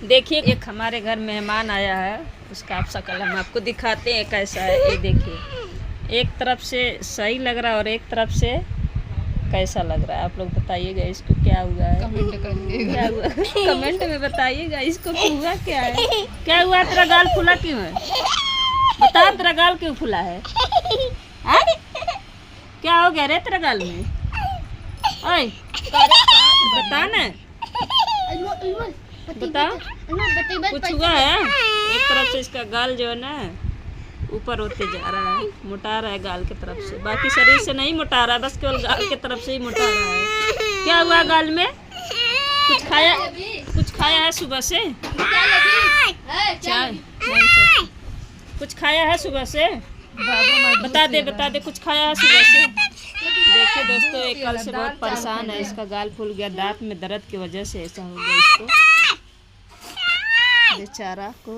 देखिए एक हमारे घर मेहमान आया है, उसका आप शकल हम आपको दिखाते हैं कैसा है। ये देखिए, एक तरफ से सही लग रहा है और एक तरफ से कैसा लग रहा है। आप लोग बताइएगा इसको क्या हुआ है, कमेंट करिएगा। क्या हुआ कमेंट में बताइएगा इसको हुआ क्या है। क्या हुआ, तेरा गाल फूला क्यों है? बता, तेरा गाल क्यों फूला है? आ? क्या हो गया रे तेरा गाल में? ओए बता ना, बता, कुछ हुआ है? एक तरफ से इसका गाल जो है ना ऊपर होते जा रहा है, मोटा रहा है गाल की तरफ से, बाकी शरीर से नहीं मोटा रहा है, बस केवल गाल की तरफ से ही मोटा रहा है। क्या हुआ गाल में? कुछ खाया है सुबह से? चाय नहीं, कुछ खाया है सुबह से? बता दे कुछ खाया है सुबह से? देखिए दोस्तों, एक कल से बहुत परेशान है, इसका गाल फूल गया, दांत में दर्द की वजह से ऐसा हो गया इसको बेचारा को।